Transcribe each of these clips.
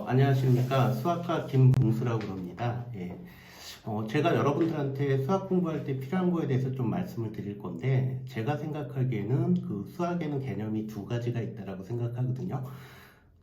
안녕하십니까. 수학과 김봉수라고 그럽니다. 제가 여러분들한테 수학 공부할 때 필요한 거에 대해서 좀 말씀을 드릴 건데, 제가 생각하기에는 그 수학에는 개념이 두 가지가 있다라고 생각하거든요.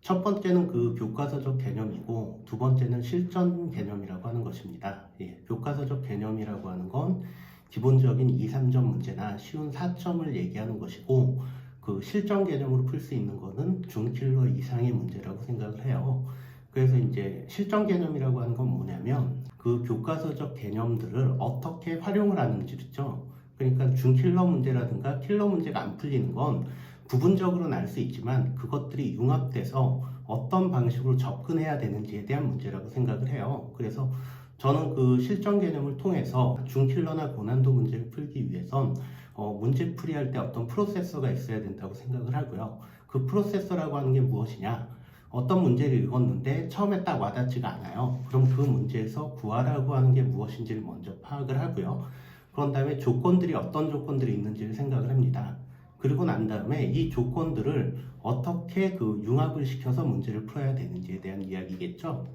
첫 번째는 그 교과서적 개념이고, 두 번째는 실전 개념이라고 하는 것입니다. 교과서적 개념이라고 하는 건 기본적인 2, 3점 문제나 쉬운 4점을 얘기하는 것이고, 그 실전 개념으로 풀 수 있는 거는 중킬러 이상의 문제라고 생각을 해요. 그래서 이제 실전 개념이라고 하는 건 뭐냐면 그 교과서적 개념들을 어떻게 활용을 하는지죠. 그러니까 중킬러 문제라든가 킬러 문제가 안 풀리는 건 부분적으로는 알 수 있지만 그것들이 융합돼서 어떤 방식으로 접근해야 되는지에 대한 문제라고 생각을 해요. 그래서 저는 그 실전 개념을 통해서 중킬러나 고난도 문제를 풀기 위해선 문제 풀이할 때 어떤 프로세서가 있어야 된다고 생각을 하고요. 그 프로세서라고 하는 게 무엇이냐? 어떤 문제를 읽었는데 처음에 딱 와닿지가 않아요. 그럼 그 문제에서 구하라고 하는 게 무엇인지를 먼저 파악을 하고요. 그런 다음에 조건들이 어떤 조건들이 있는지를 생각을 합니다. 그리고 난 다음에 이 조건들을 어떻게 그 융합을 시켜서 문제를 풀어야 되는지에 대한 이야기겠죠.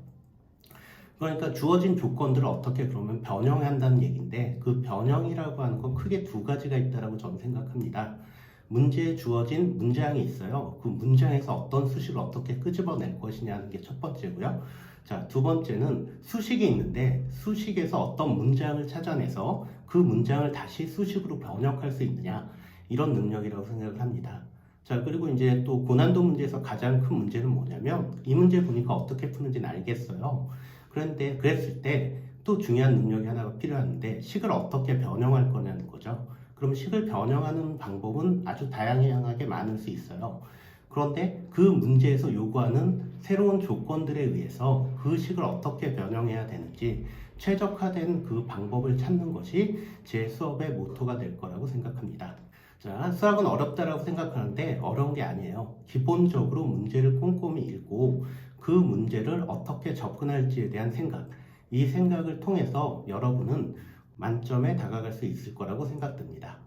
그러니까 주어진 조건들을 어떻게 그러면 변형한다는 얘기인데, 그 변형이라고 하는 건 크게 두 가지가 있다고 저는 생각합니다. 문제에 주어진 문장이 있어요. 그 문장에서 어떤 수식을 어떻게 끄집어낼 것이냐는 게 첫 번째고요. 자, 두 번째는 수식이 있는데 수식에서 어떤 문장을 찾아내서 그 문장을 다시 수식으로 번역할 수 있느냐, 이런 능력이라고 생각을 합니다. 자, 그리고 이제 또 고난도 문제에서 가장 큰 문제는 뭐냐면, 이 문제 보니까 어떻게 푸는지는 알겠어요. 그런데 그랬을 때 또 중요한 능력이 하나가 필요한데, 식을 어떻게 변형할 거냐는 거죠. 그럼 식을 변형하는 방법은 아주 다양하게 많을 수 있어요. 그런데 그 문제에서 요구하는 새로운 조건들에 의해서 그 식을 어떻게 변형해야 되는지 최적화된 그 방법을 찾는 것이 제 수업의 모토가 될 거라고 생각합니다. 자, 수학은 어렵다라고 생각하는데 어려운 게 아니에요. 기본적으로 문제를 꼼꼼히 읽고 그 문제를 어떻게 접근할지에 대한 생각, 이 생각을 통해서 여러분은 만점에 다가갈 수 있을 거라고 생각됩니다.